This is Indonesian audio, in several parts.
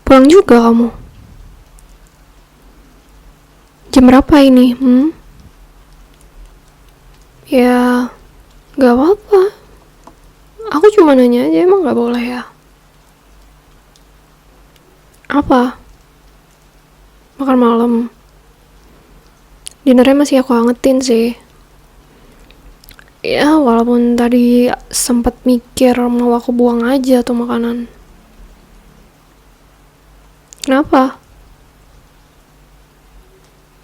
Pulang juga kamu. Jam berapa ini? Ya, gak apa-apa. Aku cuma nanya aja, emang gak boleh ya? Apa? Makan malam. Dinernya masih aku angetin sih. Ya, walaupun tadi sempat mikir mau aku buang aja tuh makanan. Kenapa?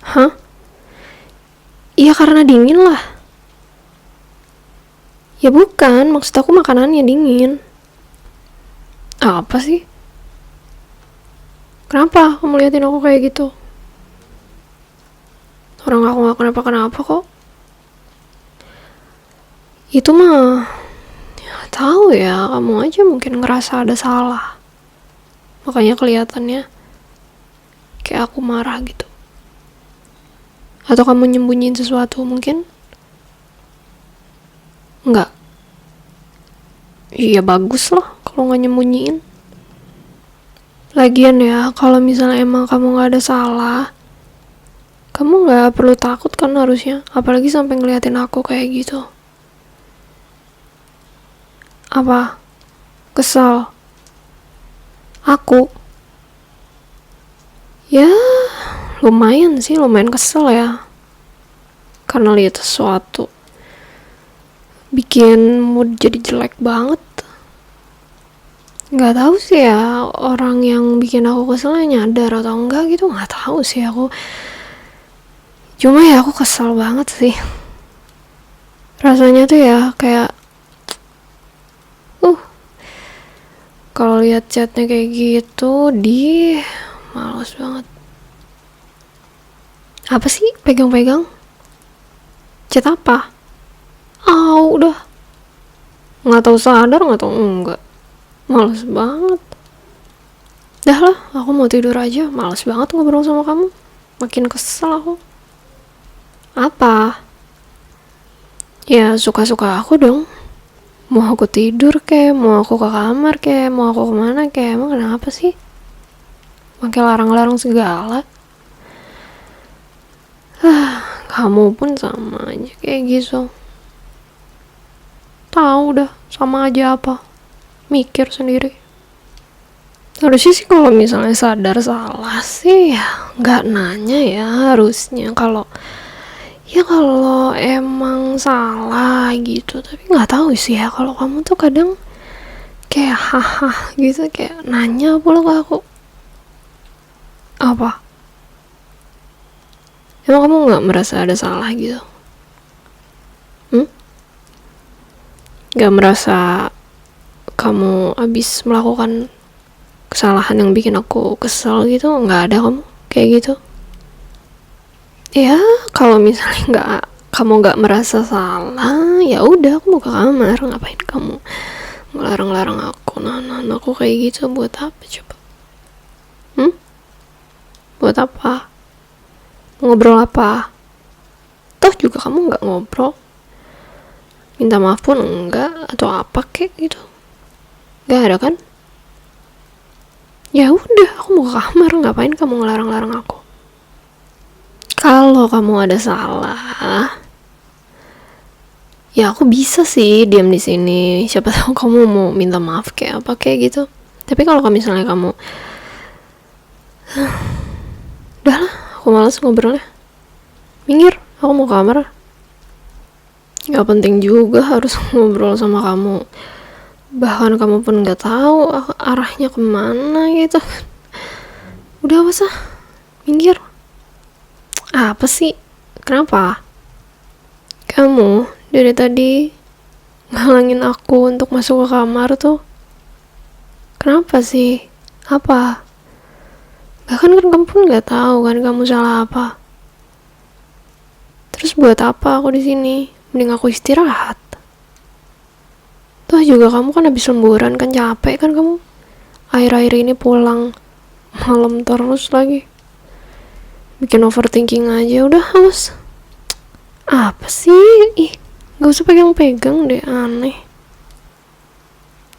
Hah? Iya karena dingin lah. Ya bukan, maksud aku makanannya dingin. Apa sih? Kenapa kamu liatin aku kayak gitu? Orang aku gak kenapa-kenapa kok. Itu mah tahu ya, kamu aja mungkin ngerasa ada salah. Makanya kelihatannya kayak aku marah gitu. Atau kamu nyembunyiin sesuatu mungkin? Enggak. Iya bagus lah kalau nggak nyembunyiin. Lagian ya, kalau misalnya emang kamu nggak ada salah, kamu nggak perlu takut kan harusnya. Apalagi sampai ngeliatin aku kayak gitu. Apa? Kesel? Aku? Ya, lumayan sih, lumayan kesel ya. Karena lihat sesuatu bikin mood jadi jelek banget. Nggak tahu sih ya, orang yang bikin aku kesel nyadar atau enggak gitu, nggak tahu sih aku. Cuma ya aku kesel banget sih. Rasanya tuh ya kayak kalau lihat chatnya kayak gitu, males banget. Apa sih pegang-pegang? Chat apa? Udah. Nggak tahu sadar, nggak tahu enggak. Males banget. Dah lah, aku mau tidur aja. Males banget ngobrol sama kamu. Makin kesel aku. Apa? Ya suka-suka aku dong. Mau aku tidur kek, mau aku ke kamar kek, mau aku kemana kek, emang kenapa sih? Pakai larang-larang segala. Kamu pun sama aja kayak gitu. Tahu dah, sama aja apa. Mikir sendiri. Harusnya sih kalau misalnya sadar salah sih ya nggak nanya ya harusnya. Kalau emang salah gitu, tapi nggak tahu sih ya kalau kamu tuh kadang kayak haha gitu, kayak nanya pula ke aku. Apa? Emang kamu nggak merasa ada salah gitu? Nggak merasa kamu abis melakukan kesalahan yang bikin aku kesel gitu? Nggak ada kamu kayak gitu? Ya kalau misalnya kamu nggak merasa salah, ya udah aku mau ke kamar. Ngapain kamu ngelarang-larang aku, nahan aku kayak gitu? Buat apa coba? Buat apa? Ngobrol apa? Toh juga kamu nggak ngobrol, minta maaf pun enggak, atau apa kek gitu, nggak ada kan? Ya udah, aku mau ke kamar. Ngapain kamu ngelarang-larang aku? Kalau kamu ada salah, ya aku bisa sih diam di sini. Siapa tahu kamu mau minta maaf kayak apa kayak gitu. Tapi kalau misalnya kamu udah lah, aku malas ngobrolnya. Minggir, aku mau ke kamar. Gak penting juga harus ngobrol sama kamu. Bahkan kamu pun gak tahu arahnya kemana gitu. Udah apa sih? Minggir. Apa sih? Kenapa? Kamu dari tadi ngalangin aku untuk masuk ke kamar tuh. Kenapa sih? Apa? Bahkan kan kamu pun nggak tahu kan kamu salah apa. Terus buat apa aku di sini? Mending aku istirahat. Toh juga kamu kan habis lemburan kan, capek kan kamu. Akhir-akhir ini pulang malam terus lagi. Bikin overthinking aja. Udah, awas. Apa sih? Ih, gak usah pegang-pegang deh, aneh.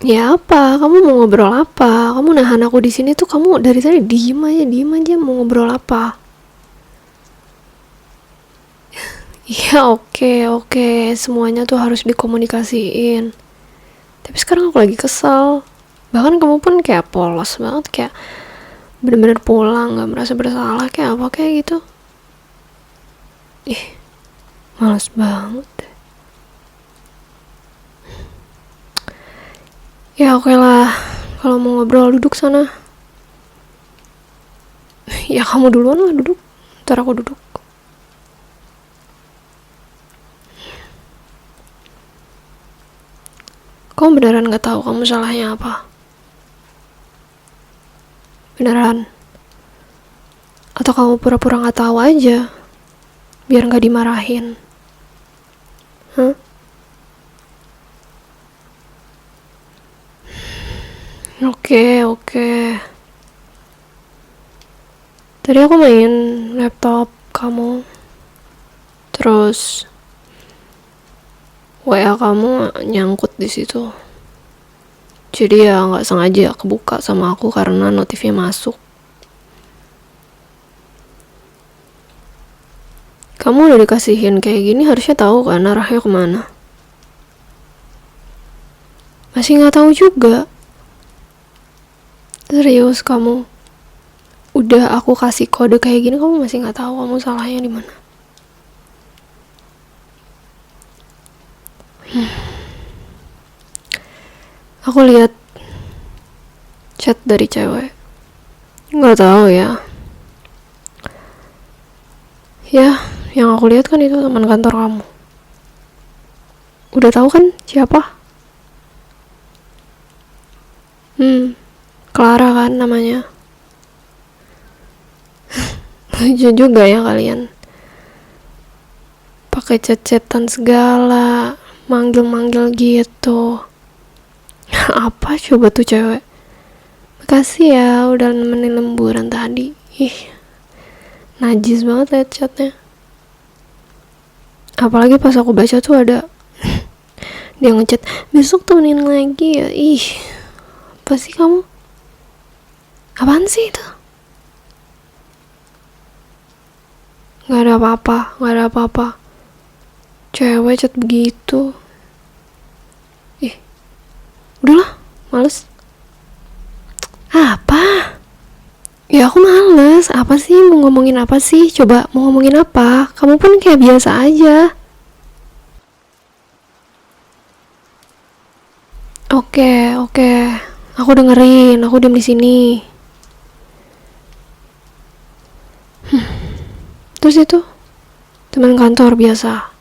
Ya apa? Kamu mau ngobrol apa? Kamu nahan aku di sini tuh, kamu dari tadi diem aja mau ngobrol apa? Ya oke, semuanya tuh harus dikomunikasiin. Tapi sekarang aku lagi kesel. Bahkan kamu pun kayak polos banget, kayak bener-bener pulang gak merasa bersalah kayak apa kayak gitu. Ih, males banget. Ya oke lah, kalau mau ngobrol duduk sana. Ya kamu duluan lah duduk, ntar aku duduk. Kamu beneran gak tahu kamu salahnya apa? Beneran? Atau kamu pura-pura gak tahu aja, biar gak dimarahin? Hah? Oke. Tadi aku main laptop kamu, terus WA kamu nyangkut di situ. Jadi ya nggak sengaja kebuka sama aku karena notifnya masuk. Kamu udah dikasihin kayak gini harusnya tahu kan arahnya kemana. Masih nggak tahu juga. Serius kamu? Udah aku kasih kode kayak gini kamu masih nggak tahu kamu salahnya di mana? Aku lihat chat dari cewek. Nggak tahu ya. Ya, yang aku lihat kan itu teman kantor kamu. Udah tahu kan siapa? Clara kan namanya. Lucu juga ya kalian. Pakai chat-chatan segala, manggil-manggil gitu. Apa coba tuh cewek? Makasih ya udah nemenin lemburan tadi. Ih, najis banget liat chatnya. Apalagi pas aku baca tuh ada dia ngechat, besok temenin lagi ya. Ih, apa sih kamu? Apaan sih itu? Gak ada apa-apa. Cewek chat begitu. Ih, udahlah, males. Apa? Ya aku males. Apa sih, mau ngomongin apa sih? Coba mau ngomongin apa? Kamu pun kayak biasa aja. Oke. Aku dengerin, aku diam di sini. Terus itu teman kantor biasa.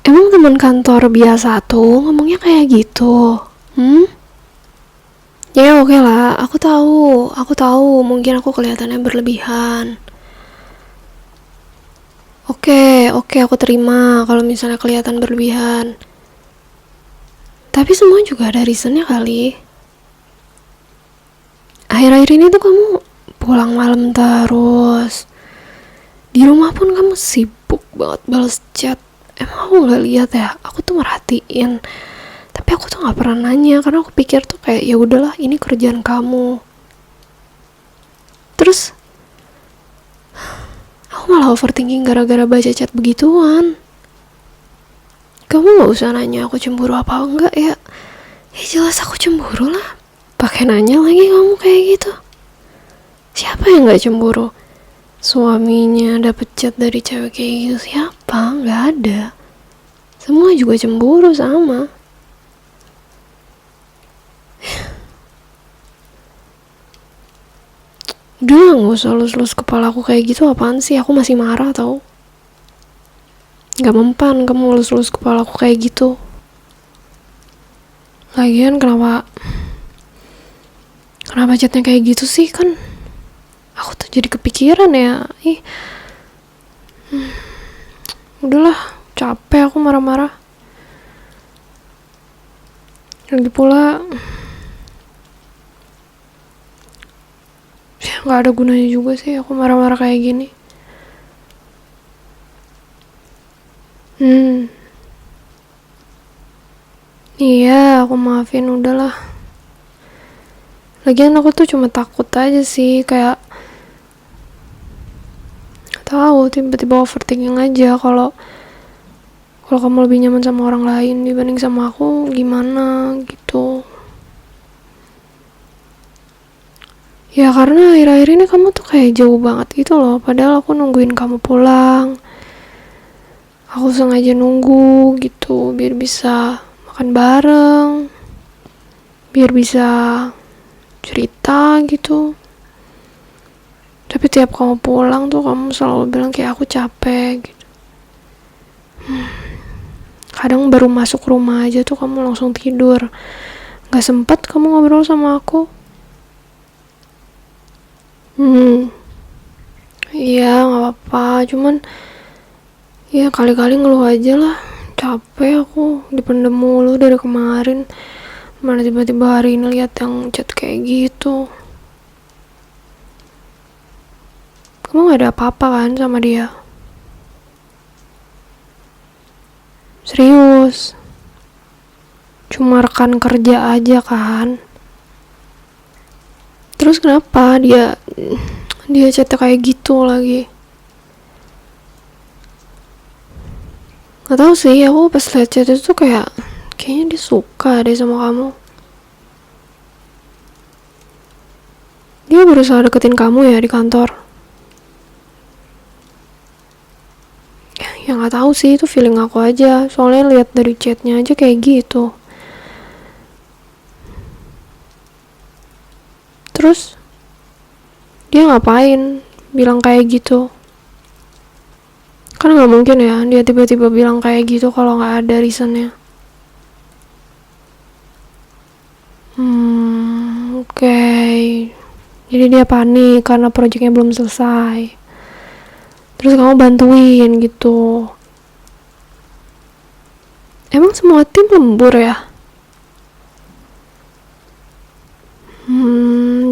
Emang teman kantor biasa tuh ngomongnya kayak gitu? Ya oke lah, aku tahu mungkin aku kelihatannya berlebihan. Oke, aku terima kalau misalnya kelihatan berlebihan. Tapi semua juga ada reasonnya kali. Akhir-akhir ini tuh kamu pulang malam terus. Di rumah pun kamu sibuk banget balas chat. Emang aku nggak lihat ya? Aku tuh merhatiin. Tapi aku tuh nggak pernah nanya karena aku pikir tuh kayak ya udahlah ini kerjaan kamu. Terus aku malah overthinking gara-gara baca chat begituan. Kamu nggak usah nanya aku cemburu apa enggak ya? Ya jelas aku cemburu lah. Pakai nanya lagi kamu kayak gitu. Siapa yang nggak cemburu? Suaminya dapet chat dari cewek kayak gitu siapa? Nggak ada. Semua juga cemburu sama. Udah gak usah lus-lus kepala aku kayak gitu. Apaan sih, aku masih marah tau. Gak mempan kamu lus-lus kepala aku kayak gitu. Lagian kenapa chatnya kayak gitu sih? Kan aku tuh jadi kepikiran ya. Udahlah, capek aku marah-marah. Lagi pula gak ada gunanya juga sih aku marah-marah kayak gini. Iya, aku maafin, udahlah. Lagian aku tuh cuma takut aja sih, kayak tahu tiba-tiba overthinking aja kalau kamu lebih nyaman sama orang lain dibanding sama aku, gimana gitu. Ya karena akhir-akhir ini kamu tuh kayak jauh banget gitu loh, padahal aku nungguin kamu pulang. Aku sengaja nunggu gitu biar bisa makan bareng, biar bisa cerita gitu. Tapi tiap kamu pulang tuh kamu selalu bilang kayak aku capek gitu. Kadang baru masuk rumah aja tuh kamu langsung tidur, gak sempet kamu ngobrol sama aku. Iya gak apa-apa, cuman ya kali-kali ngeluh aja lah. Capek aku dipendem mulu dari kemarin, mana tiba-tiba hari ini lihat yang chat kayak gitu. Kamu gak ada apa-apa kan sama dia? Serius? Cuma rekan kerja aja kan? Terus kenapa dia chatnya kayak gitu lagi? Gak tau sih, aku pas liat chat itu tuh kayaknya dia suka deh sama kamu. Dia berusaha deketin kamu ya di kantor. Ya gak tahu sih, itu feeling aku aja. Soalnya lihat dari chatnya aja kayak gitu. Terus dia ngapain bilang kayak gitu? Kan gak mungkin ya dia tiba-tiba bilang kayak gitu kalau gak ada reasonnya. Oke. Jadi dia panik karena proyeknya belum selesai. Terus kamu bantuin gitu. Emang semua tim lembur ya?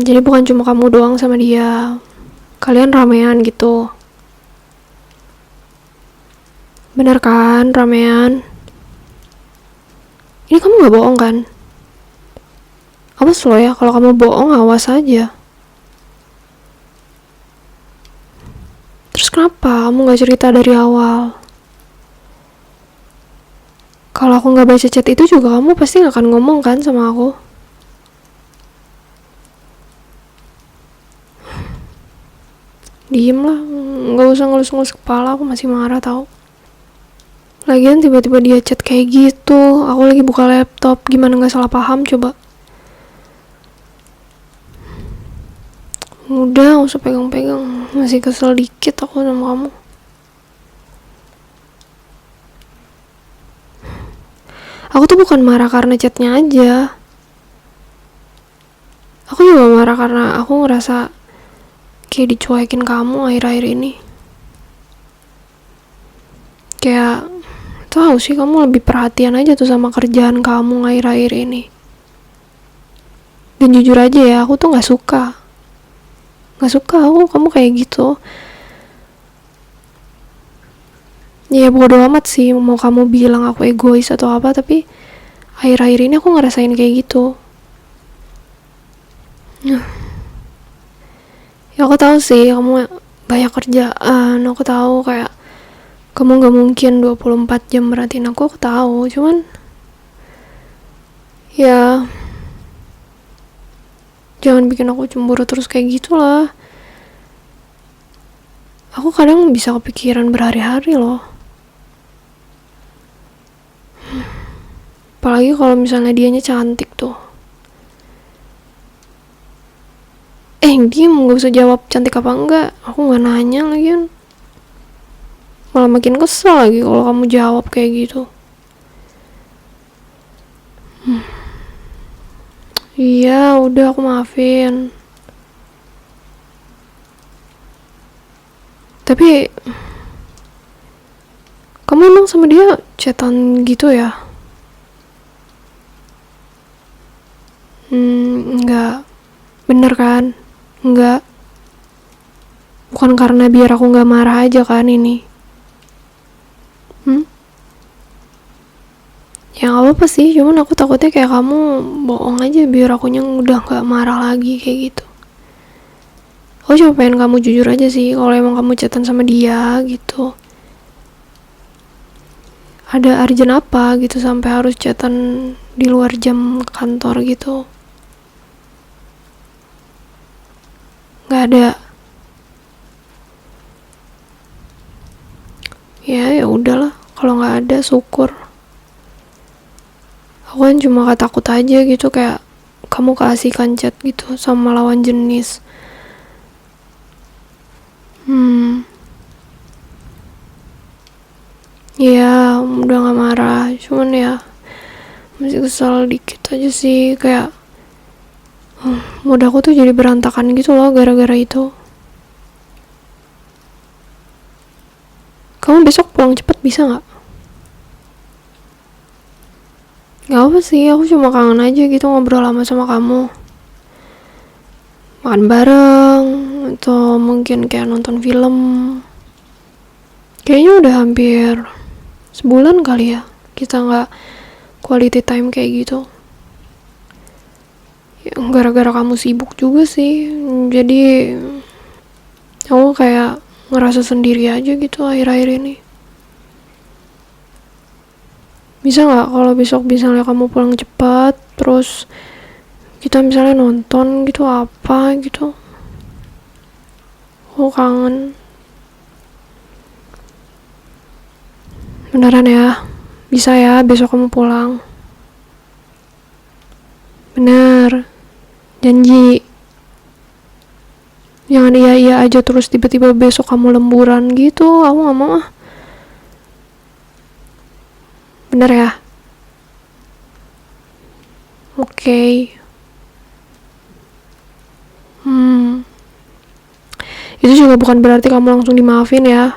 Jadi bukan cuma kamu doang sama dia. Kalian ramean gitu. Bener kan, ramean? Ini kamu gak bohong kan? Awas lo ya, kalau kamu bohong awas aja. Terus kenapa kamu gak cerita dari awal? Kalau aku gak baca chat itu juga kamu pasti gak akan ngomong kan sama aku? Diem lah, gak usah ngelus-ngelus kepala, aku masih marah tau. Lagian tiba-tiba dia chat kayak gitu, aku lagi buka laptop, gimana gak salah paham coba? Udah, gak usah pegang-pegang, masih kesel dikit aku sama kamu. Aku tuh bukan marah karena chatnya aja. Aku juga marah karena aku ngerasa kayak dicuekin kamu akhir-akhir ini. Kayak tahu sih kamu lebih perhatian aja tuh sama kerjaan kamu akhir-akhir ini. Dan jujur aja ya, aku tuh gak suka aku kamu kayak gitu. Ya bodo amat sih mau kamu bilang aku egois atau apa, tapi akhir-akhir ini aku ngerasain kayak gitu. Ya aku tahu sih kamu banyak kerjaan, aku tahu kayak kamu gak mungkin 24 jam merhatiin aku tahu, cuman ya jangan bikin aku cemburu terus kayak gitulah. Aku kadang bisa kepikiran berhari-hari loh. Apalagi kalau misalnya dianya cantik tuh. Diem, gak usah jawab cantik apa enggak. Aku gak nanya lagi. Malah makin kesel lagi kalau kamu jawab kayak gitu. Iya, udah aku maafin. Tapi kamu emang sama dia chatan gitu ya? Enggak. Bener kan? Enggak. Bukan karena biar aku gak marah aja kan ini. Ya gak apa sih, cuman aku takutnya kayak kamu bohong aja biar akunya udah gak marah lagi kayak gitu. Aku cuma pengen kamu jujur aja sih kalau emang kamu chatan sama dia gitu. Ada urgent apa gitu sampai harus chatan di luar jam kantor gitu? Gak ada. Ya udahlah, kalau nggak ada syukur. Aku kan cuma takut aja gitu, kayak kamu keasikan chat gitu sama lawan jenis. Ya udah nggak marah, cuman ya masih kesal dikit aja sih, kayak mood aku tuh jadi berantakan gitu loh gara-gara itu. Kamu besok pulang cepet bisa nggak? Gak apa sih, aku cuma kangen aja gitu ngobrol lama sama kamu. Makan bareng, atau mungkin kayak nonton film. Kayaknya udah hampir sebulan kali ya kita nggak quality time kayak gitu. Ya, gara-gara kamu sibuk juga sih, jadi aku kayak ngerasa sendiri aja gitu akhir-akhir ini. Bisa nggak kalau besok misalnya kamu pulang cepat, terus kita misalnya nonton gitu apa gitu? Aku kangen. Beneran ya? Bisa ya besok kamu pulang? Bener. Janji. Jangan iya-iya aja terus tiba-tiba besok kamu lemburan gitu. Aku gak mau ah. Bener ya? Oke. Itu juga bukan berarti kamu langsung dimaafin ya.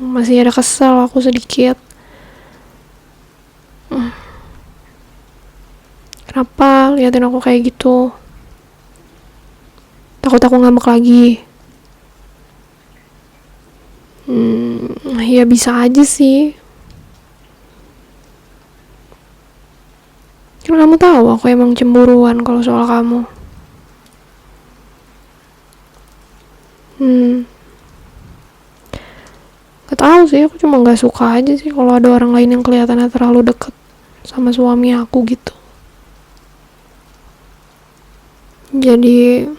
Masih ada kesel aku sedikit. Kenapa liatin aku kayak gitu? Takut aku ngambek lagi. Ya bisa aja sih. Kan kamu tahu aku emang cemburuan kalau soal kamu. Gak tahu sih, aku cuma gak suka aja sih kalau ada orang lain yang kelihatannya terlalu deket sama suami aku gitu. Jadi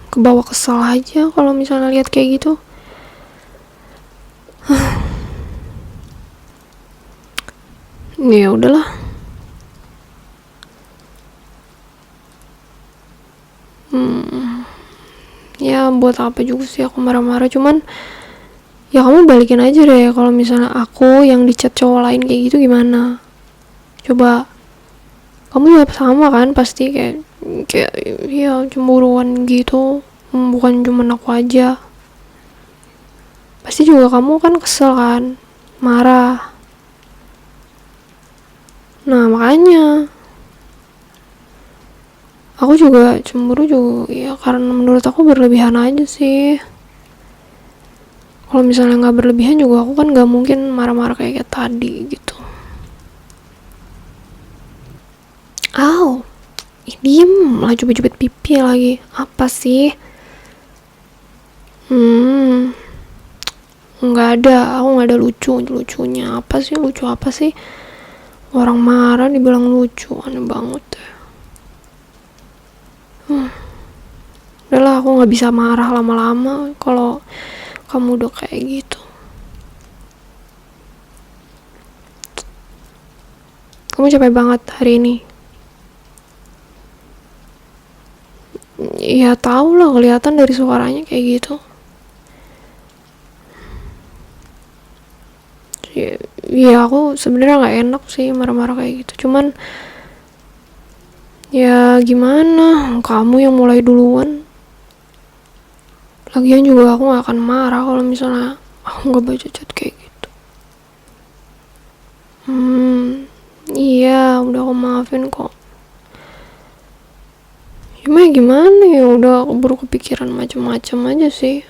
kebawa kesal aja kalau misalnya lihat kayak gitu. Ya udahlah. Ya buat apa juga sih aku marah-marah, cuman ya kamu balikin aja deh kalau misalnya aku yang dicat cowok lain kayak gitu gimana. Coba kamu juga sama kan pasti kayak ya cemburuan gitu. Bukan cuma aku aja, pasti juga kamu kan kesel kan, marah. Nah makanya aku juga cemburu juga ya karena menurut aku berlebihan aja sih. Kalau misalnya nggak berlebihan juga aku kan nggak mungkin marah-marah kayak tadi gitu. Aw, diem lah, cubit-cubit pipi lagi. Apa sih? Nggak ada, aku nggak ada lucunya. Apa sih, lucu apa sih? Orang marah dibilang lucu, aneh banget deh. Udahlah, aku nggak bisa marah lama-lama kalau kamu udah kayak gitu. Kamu capek banget hari ini. Ya tau lah, kelihatan dari suaranya kayak gitu. Ya aku sebenarnya nggak enak sih marah-marah kayak gitu, cuman ya gimana, kamu yang mulai duluan. Lagian juga aku gak akan marah kalau misalnya aku gak baca chat kayak gitu. Iya udah aku maafin kok. Cuma ya gimana ya, udah aku baru kepikiran macem-macem aja sih.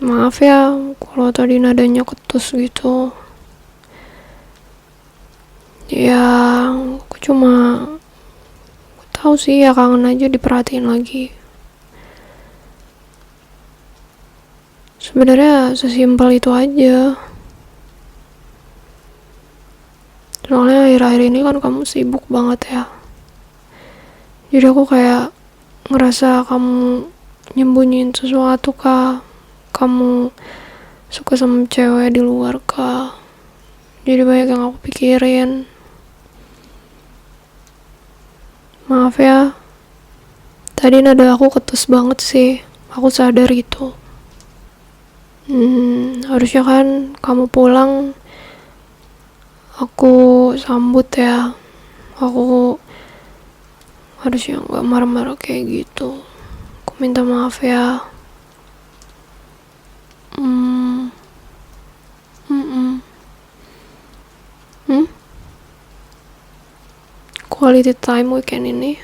Maaf ya Kalau tadi nadanya ketus gitu, ya aku cuma tahu sih ya, kangen aja diperhatiin lagi. Sebenarnya sesimpel itu aja. Soalnya akhir-akhir ini kan kamu sibuk banget ya. Jadi aku kayak ngerasa kamu nyembunyiin sesuatu kah? Kamu suka sama cewek di luar kah? Jadi banyak yang aku pikirin. Maaf ya, tadi nada aku ketus banget sih. Aku sadar itu. Harusnya kan kamu pulang aku sambut ya. Aku harusnya gak marah-marah kayak gitu. Aku minta maaf ya. Hmm, mm-mm. Hmm? Quality time weekend ini.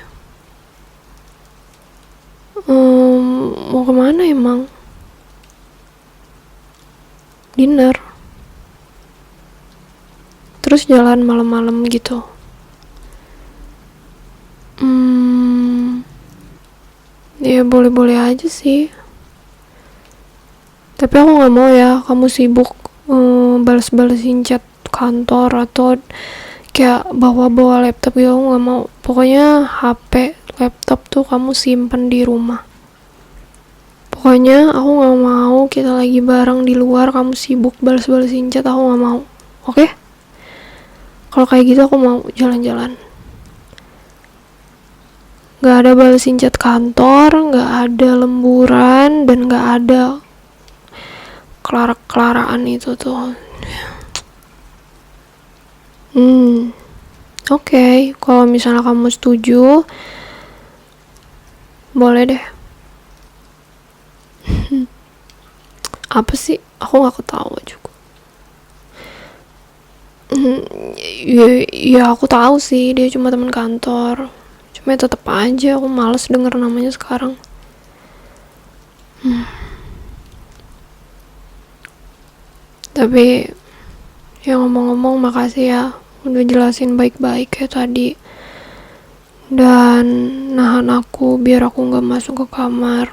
Mau kemana emang? Dinner. Terus jalan malam-malam gitu. Ya boleh-boleh aja sih. Tapi aku gak mau ya kamu sibuk balas-balasin chat kantor atau kayak bawa-bawa laptop gitu. Aku gak mau. Pokoknya HP, laptop tuh kamu simpen di rumah. Pokoknya aku gak mau kita lagi bareng di luar kamu sibuk balas-balasin chat. Aku gak mau. Oke? Kalau kayak gitu aku mau jalan-jalan. Gak ada balesin chat kantor, gak ada lemburan, dan gak ada kelara-kelaraan itu tuh. Oke, kalau misalnya kamu setuju, boleh deh. Apa sih? Aku gak ketawa juga. Ya aku tahu sih dia cuma teman kantor. Cuma tetep aja aku males denger namanya sekarang. Tapi ya ngomong-ngomong makasih ya udah jelasin baik-baik kayak tadi. Dan nahan aku biar aku gak masuk ke kamar.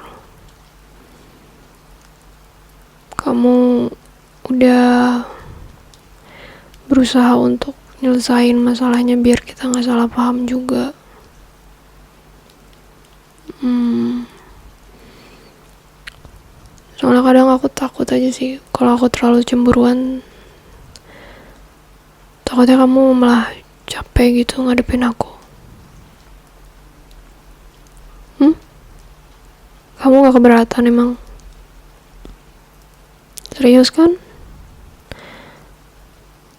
Kamu udah berusaha untuk nyelesain masalahnya biar kita gak salah paham juga. Soalnya kadang aku takut aja sih kalau aku terlalu cemburuan, takutnya kamu malah capek gitu ngadepin aku. Kamu gak keberatan emang? Serius kan?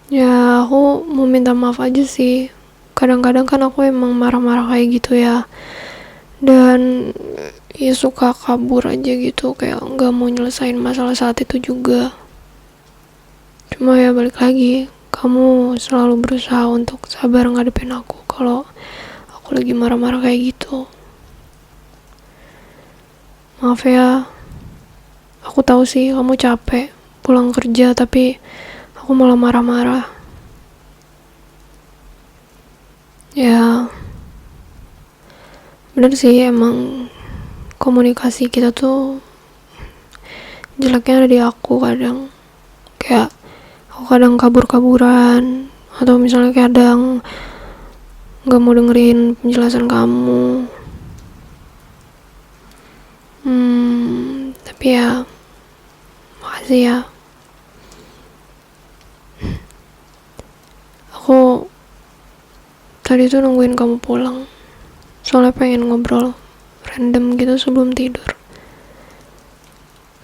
Ya aku mau minta maaf aja sih. Kadang-kadang kan aku emang marah-marah kayak gitu ya. Dan ya suka kabur aja gitu, kayak gak mau nyelesain masalah saat itu juga. Cuma ya balik lagi, kamu selalu berusaha untuk sabar ngadepin aku kalau aku lagi marah-marah kayak gitu. Maaf ya, aku tahu sih kamu capek pulang kerja tapi aku malah marah-marah. Ya bener sih, emang komunikasi kita tuh jeleknya ada di aku kadang. Kayak aku kadang kabur-kaburan, atau misalnya kadang gak mau dengerin penjelasan kamu. Tapi ya makasih ya. Aku tadi tuh nungguin kamu pulang, soalnya pengen ngobrol random gitu sebelum tidur.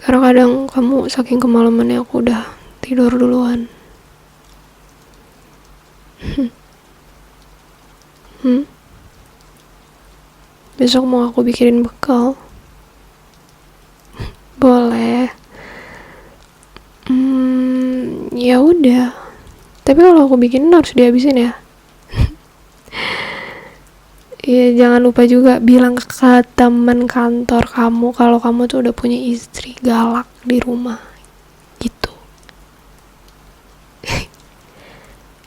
Karena kadang kamu saking kemalamannya aku udah tidur duluan. Besok mau aku bikinin bekal? Boleh. Ya udah. Tapi kalau aku bikinin harus dihabisin ya. Iya, jangan lupa juga bilang ke teman kantor kamu kalau kamu tuh udah punya istri galak di rumah. Gitu.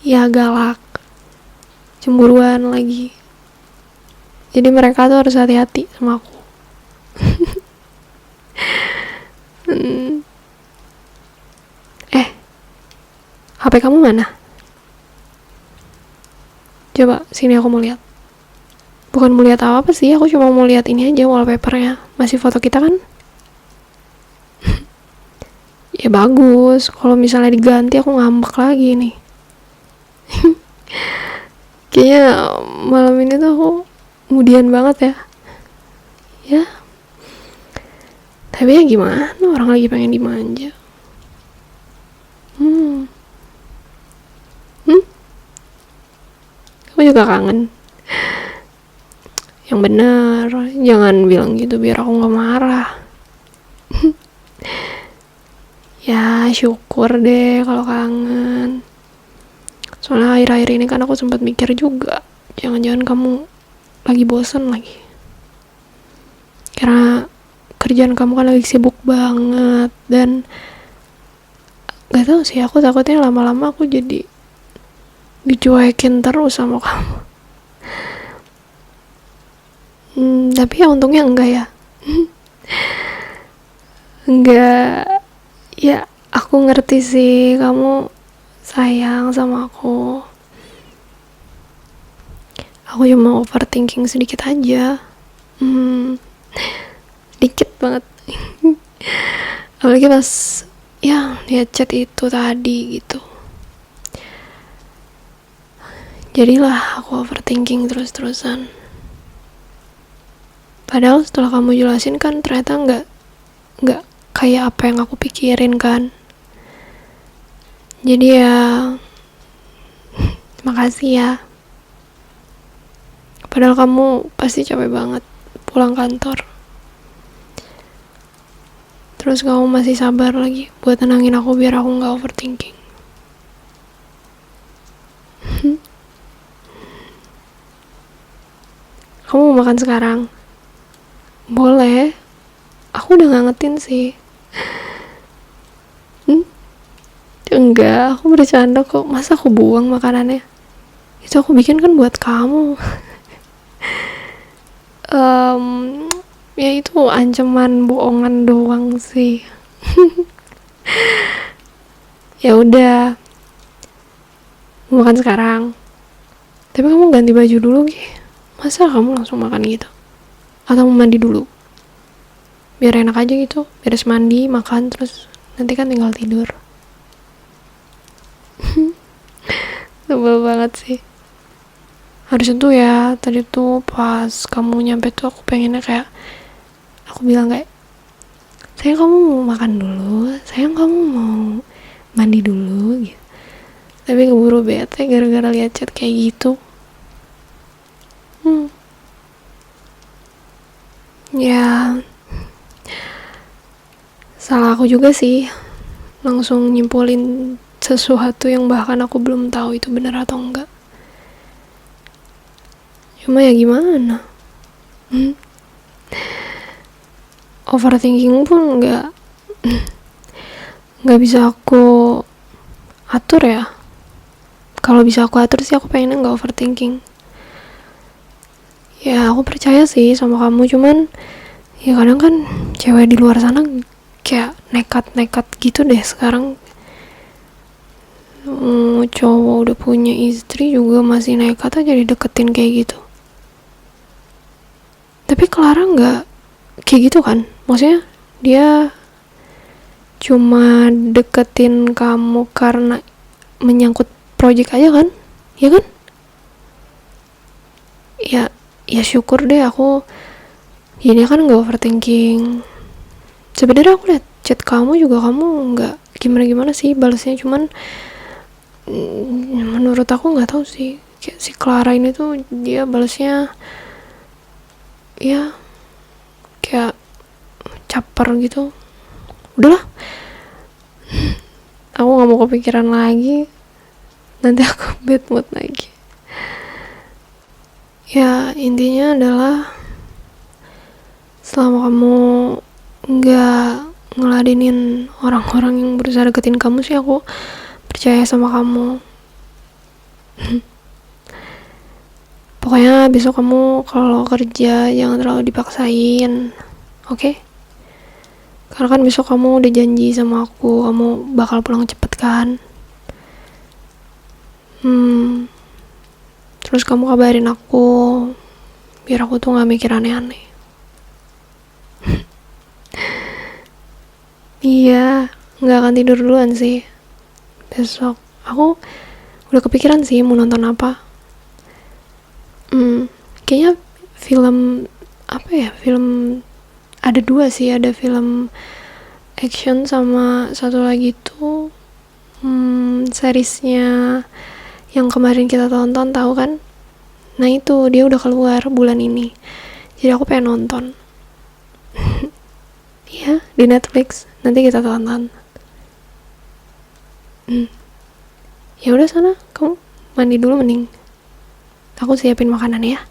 ya galak, cemburuan lagi. Jadi mereka tuh harus hati-hati sama aku. HP kamu mana? Coba sini, aku mau lihat. Bukan mau lihat apa sih, aku cuma mau lihat ini aja, wallpapernya. Masih foto kita kan? Ya bagus, kalau misalnya diganti aku ngambek lagi nih. Kayaknya malam ini tuh aku kemudian banget ya. Ya, tapi ya gimana, orang lagi pengen dimanja. Aku juga kangen. Yang bener, jangan bilang gitu biar aku gak marah. Ya syukur deh kalau kangen. Soalnya akhir-akhir ini kan aku sempat mikir juga, jangan-jangan kamu lagi bosen lagi. Karena kerjaan kamu kan lagi sibuk banget. Dan gak tahu sih, aku takutnya lama-lama aku jadi dicuekin terus sama kamu. Tapi ya untungnya enggak ya. Enggak. Ya aku ngerti sih kamu sayang sama aku. Aku cuma overthinking sedikit aja. Dikit banget. Apalagi pas ya lihat chat itu tadi gitu. Jadilah aku overthinking terus-terusan. Padahal setelah kamu jelasin kan ternyata nggak kayak apa yang aku pikirin kan. Jadi ya makasih ya. Padahal kamu pasti capek banget pulang kantor. Terus kamu masih sabar lagi buat tenangin aku biar aku nggak overthinking. Kamu mau makan sekarang? Boleh. Aku udah ngangetin sih. Enggak, aku bercanda kok. Masa aku buang makanannya? Itu aku bikin kan buat kamu. Ya itu ancaman bohongan doang sih. Ya udah, mau makan sekarang. Tapi kamu ganti baju dulu, Gi. Masa kamu langsung makan gitu? Atau mau mandi dulu? Biar enak aja gitu, beres mandi, makan, terus nanti kan tinggal tidur. Sebel banget sih. Harusnya tuh ya, tadi tuh pas kamu nyampe tuh aku pengennya kayak, aku bilang kayak, sayang kamu mau makan dulu, sayang kamu mau mandi dulu gitu. Tapi keburu bete gara-gara lihat chat kayak gitu. Ya salah aku juga sih, langsung nyimpulin sesuatu yang bahkan aku belum tahu itu benar atau enggak. Cuma ya gimana, overthinking pun nggak bisa aku atur ya. Kalau bisa aku atur sih aku pengennya nggak overthinking. Ya aku percaya sih sama kamu, cuman ya kadang kan cewek di luar sana kayak nekat gitu deh sekarang. Cowok udah punya istri juga masih nekat aja dideketin kayak gitu. Tapi Clara nggak kayak gitu kan, maksudnya dia cuma deketin kamu karena menyangkut project aja kan, ya kan? Ya syukur deh aku ini kan nggak overthinking. Sebenarnya aku lihat chat kamu juga, kamu nggak gimana sih balasnya, cuman menurut aku nggak tahu sih, kayak si Clara ini tuh dia balasnya ya kayak caper gitu. Udahlah, aku nggak mau kepikiran lagi, nanti aku bad mood lagi. Ya intinya adalah selama kamu nggak ngeladenin orang-orang yang berusaha deketin kamu sih, aku percaya sama kamu. Pokoknya besok kamu kalau kerja jangan terlalu dipaksain, oke? Karena kan besok kamu udah janji sama aku, kamu bakal pulang cepet kan? Terus kamu kabarin aku, biar aku tuh gak mikir aneh-aneh. Iya, gak akan tidur duluan sih besok. Aku udah kepikiran sih mau nonton apa. Kayaknya film apa ya, film ada dua sih, ada film action sama satu lagi tuh seriesnya yang kemarin kita tonton, tahu kan? Nah itu dia udah keluar bulan ini, jadi aku pengen nonton. Iya, di Netflix, nanti kita tonton. Ya udah sana, kamu mandi dulu mending, aku siapin makanan ya.